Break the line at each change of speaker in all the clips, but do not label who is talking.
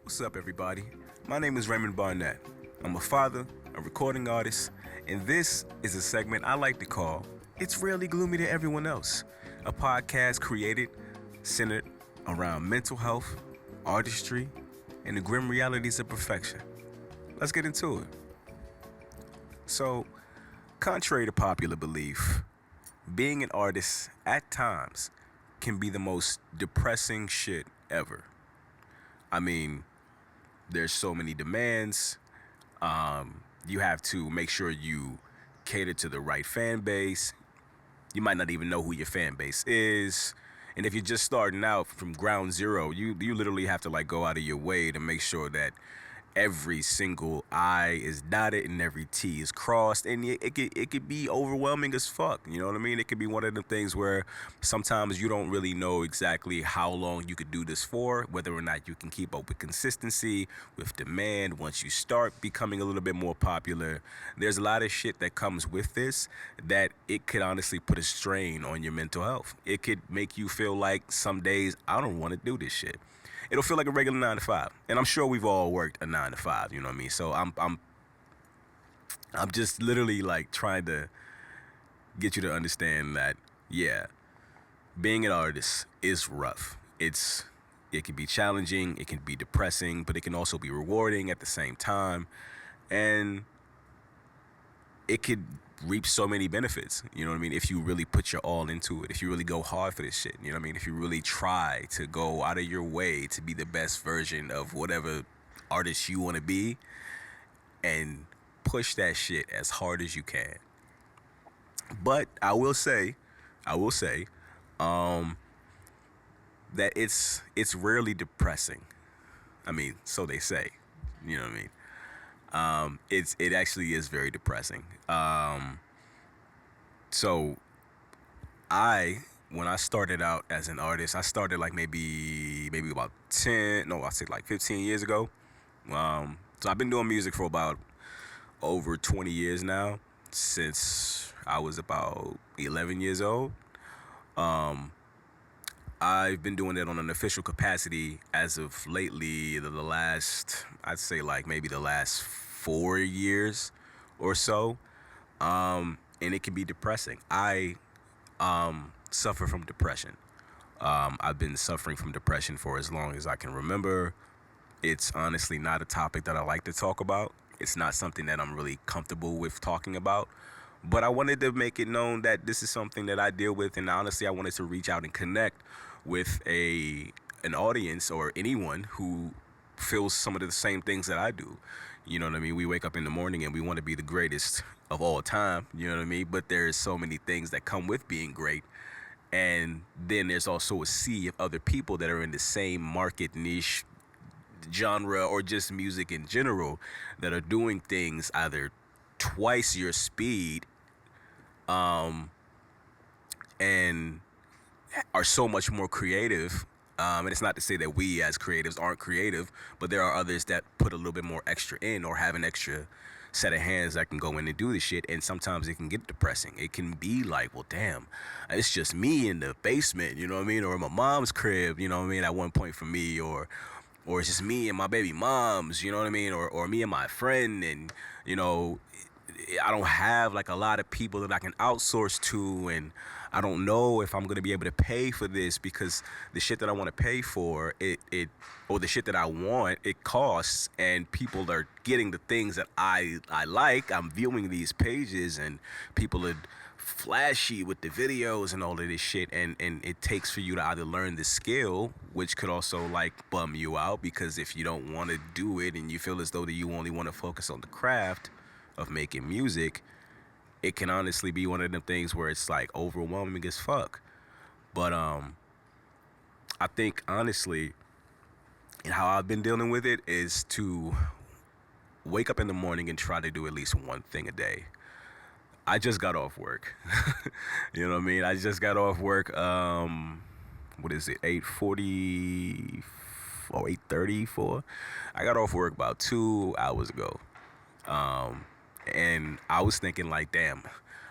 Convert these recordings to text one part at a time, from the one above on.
What's up, everybody? My name is Raymond Barnett. I'm a father, a recording artist, and this is a segment I like to call It's Rarely Gloomy to Everyone Else, a podcast created, centered around mental health, artistry, and the grim realities of perfection. Let's get into it. So, contrary to popular belief, being an artist at times can be the most depressing shit ever. I mean, there's so many demands. You have to make sure you cater to the right fan base. You might not even know who your fan base is. And if you're just starting out from ground zero, you literally have to like go out of your way to make sure that every single I is dotted and every T is crossed, and it could be overwhelming as fuck. You know what I mean? It could be one of the things where sometimes you don't really know exactly how long you could do this for, whether or not you can keep up with consistency, with demand. Once you start becoming a little bit more popular, there's a lot of shit that comes with this that it could honestly put a strain on your mental health. It could make you feel like some days I don't want to do this shit. It'll feel like a regular 9 to 5, and I'm sure we've all worked a 9 to 5. You know what I mean? So I'm just literally like trying to get you to understand that yeah, being an artist is rough. It can be challenging, it can be depressing, but it can also be rewarding at the same time, and it could reap so many benefits. You know what I mean? If you really put your all into it, if you really go hard for this shit, you know what I mean? If you really try to go out of your way to be the best version of whatever artist you want to be and push that shit as hard as you can. But I will say, um, that it's rarely depressing. I mean, so they say. You know what I mean? It actually is very depressing. So I when I started out as an artist, I started like maybe about 10, no, I say like 15 years ago. So I've been doing music for about over 20 years now, since I was about 11 years old. Um, I've been doing it on an official capacity as of lately, the last, I'd say like maybe the last 4 years or so. And it can be depressing. I suffer from depression. I've been suffering from depression for as long as I can remember. It's honestly not a topic that I like to talk about. It's not something that I'm really comfortable with talking about. But I wanted to make it known that this is something that I deal with, and honestly, I wanted to reach out and connect with an audience or anyone who feels some of the same things that I do. You know what I mean? We wake up in the morning and we want to be the greatest of all time. You know what I mean? But there's so many things that come with being great. And then there's also a sea of other people that are in the same market niche genre or just music in general that are doing things either twice your speed, um, and are so much more creative. And it's not to say that we as creatives aren't creative, but there are others that put a little bit more extra in or have an extra set of hands that can go in and do this shit. And sometimes it can get depressing. It can be like, well, damn, it's just me in the basement, you know what I mean? Or my mom's crib, you know what I mean? At one point for me, or it's just me and my baby moms, you know what I mean? Or me and my friend, and, you know, I don't have like a lot of people that I can outsource to, and I don't know if I'm gonna be able to pay for this because the shit that I want to pay for it or the shit that I want, it costs, and people are getting the things that I like. I'm viewing these pages and people are flashy with the videos and all of this shit, and it takes for you to either learn the skill, which could also like bum you out, because if you don't want to do it and you feel as though that you only want to focus on the craft of making music, it can honestly be one of them things where it's like overwhelming as fuck. But I think honestly, and how I've been dealing with it is to wake up in the morning and try to do at least one thing a day. I just got off work. You know what I mean? I just got off work. What is it? 8:40 or 8:34? I got off work about 2 hours ago. Um, and I was thinking like, damn,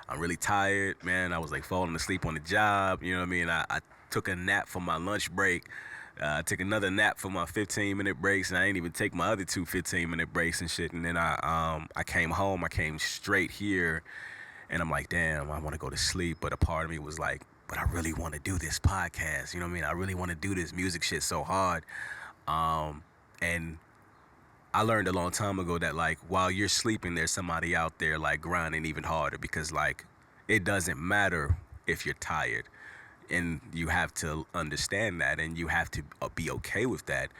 I'm really tired, man. I was like falling asleep on the job. You know what I mean? I took a nap for my lunch break. I took another nap for my 15-minute breaks, and I didn't even take my other two 15-minute breaks and shit. And then I came home. I came straight here, and I'm like, damn, I want to go to sleep. But a part of me was like, but I really want to do this podcast. You know what I mean? I really want to do this music shit so hard. And I learned a long time ago that like while you're sleeping, there's somebody out there like grinding even harder, because like it doesn't matter if you're tired, and you have to understand that, and you have to be okay with that.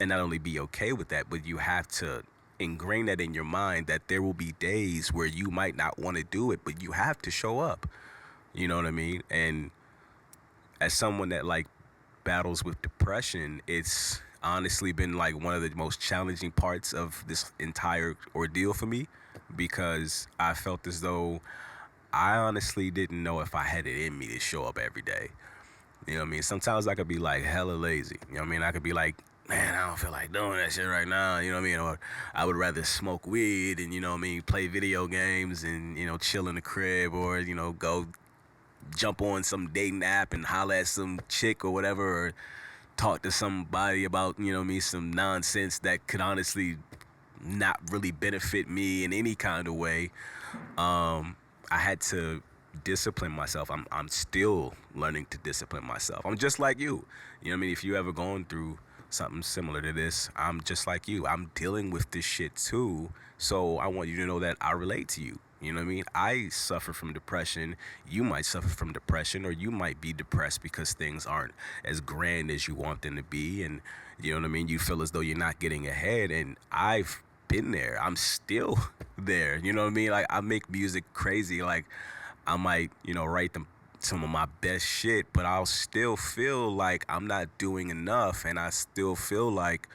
And not only be okay with that, but you have to ingrain that in your mind that there will be days where you might not want to do it, but you have to show up. You know what I mean? And as someone that like battles with depression, it's honestly been like one of the most challenging parts of this entire ordeal for me, because I felt as though I honestly didn't know if I had it in me to show up every day. You know what I mean? Sometimes I could be like hella lazy. You know what I mean? I could be like, man, I don't feel like doing that shit right now. You know what I mean? Or I would rather smoke weed and, you know what I mean, play video games and, you know, chill in the crib, or, you know, go jump on some dating app and holler at some chick or whatever, or talk to somebody about, you know what I mean, some nonsense that could honestly not really benefit me in any kind of way. I had to discipline myself. I'm still learning to discipline myself. I'm just like you. You know what I mean? If you ever gone through something similar to this, I'm just like you. I'm dealing with this shit too. So I want you to know that I relate to you. You know what I mean? I suffer from depression. You might suffer from depression, or you might be depressed because things aren't as grand as you want them to be. And you know what I mean? You feel as though you're not getting ahead. And I've been there. I'm still there. You know what I mean? Like I make music crazy. Like I might, you know, write some of my best shit, but I'll still feel like I'm not doing enough, and I still feel like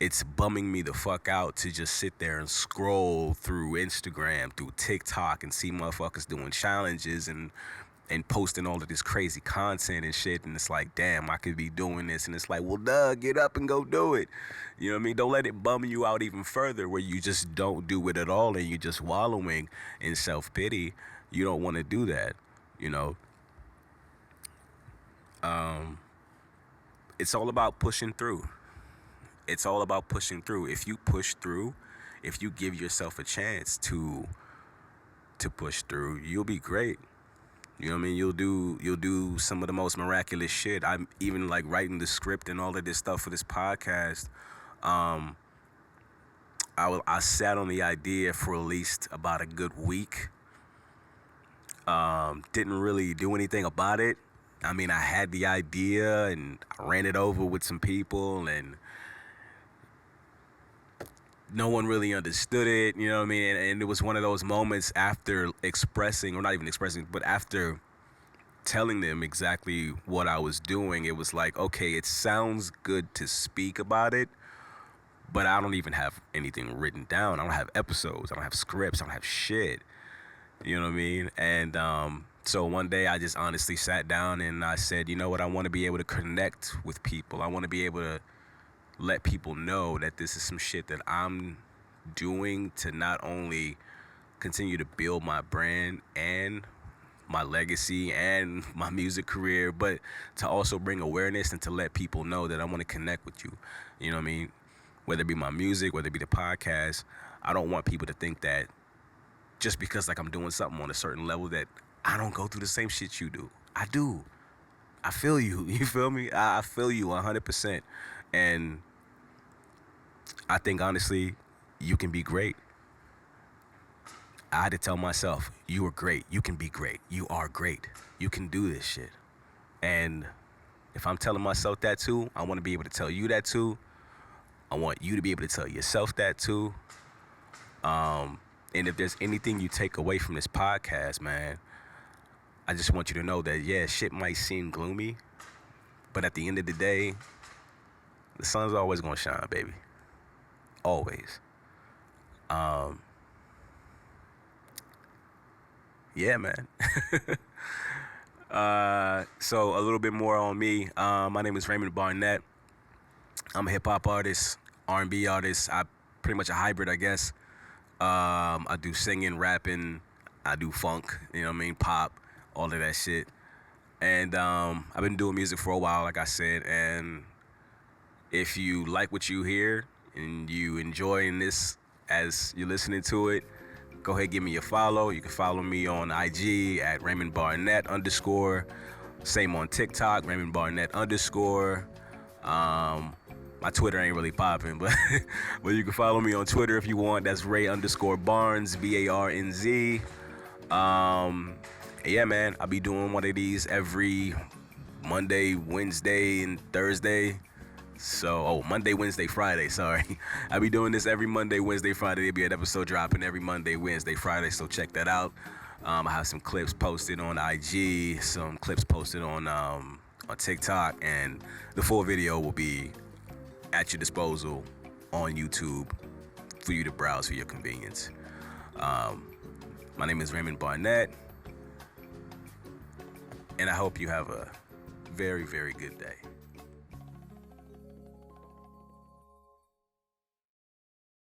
it's bumming me the fuck out to just sit there and scroll through Instagram, through TikTok, and see motherfuckers doing challenges and posting all of this crazy content and shit. And it's like, damn, I could be doing this. And it's like, well, duh, get up and go do it. You know what I mean? Don't let it bum you out even further, where you just don't do it at all and you're just wallowing in self-pity. You don't want to do that, you know? It's all about pushing through. It's all about pushing through. If you push through, if you give yourself a chance to push through, you'll be great. You know what I mean? You'll do some of the most miraculous shit. I'm even like writing the script and all of this stuff for this podcast. I sat on the idea for at least about a good week. Didn't really do anything about it. I mean, I had the idea and I ran it over with some people, and no one really understood it, you know what I mean? And it was one of those moments after expressing, or not even expressing, but after telling them exactly what I was doing, it was like, okay, it sounds good to speak about it, but I don't even have anything written down. I don't have episodes. I don't have scripts. I don't have shit. You know what I mean? And so one day I just honestly sat down and I said, you know what? I want to be able to connect with people. I want to be able to let people know that this is some shit that I'm doing to not only continue to build my brand and my legacy and my music career, but to also bring awareness and to let people know that I want to connect with you. You know what I mean? Whether it be my music, whether it be the podcast, I don't want people to think that just because like I'm doing something on a certain level that I don't go through the same shit you do. I do. I feel you. You feel me? I feel you 100%. And I think honestly, you can be great. I had to tell myself, you are great. You can be great. You are great. You can do this shit. And if I'm telling myself that too, I want to be able to tell you that too. I want you to be able to tell yourself that too. And if there's anything you take away from this podcast, man, I just want you to know that, yeah, shit might seem gloomy, but at the end of the day, the sun's always gonna shine, baby. Always. Yeah, man. So a little bit more on me. My name is Raymond Barnett. I'm a hip hop artist, R&B artist. I pretty much a hybrid, I guess. I do singing, rapping, I do funk, you know what I mean, pop, all of that shit. And I've been doing music for a while, like I said. And if you like what you hear and you enjoying this as you're listening to it, go ahead, give me a follow. You can follow me on IG at Raymond Barnett _. Same on TikTok, Raymond Barnett _. My Twitter ain't really popping, but but you can follow me on Twitter if you want. That's Ray _Barnes, BARNZ. Yeah, man, I'll be doing one of these every Monday, Wednesday, and Thursday. So, Monday, Wednesday, Friday, sorry. I'll be doing this every Monday, Wednesday, Friday. There'll be an episode dropping every Monday, Wednesday, Friday, so check that out. I have some clips posted on IG, some clips posted on TikTok, and the full video will be at your disposal on YouTube for you to browse for your convenience. My name is Raymond Barnett, and I hope you have a very, very good day.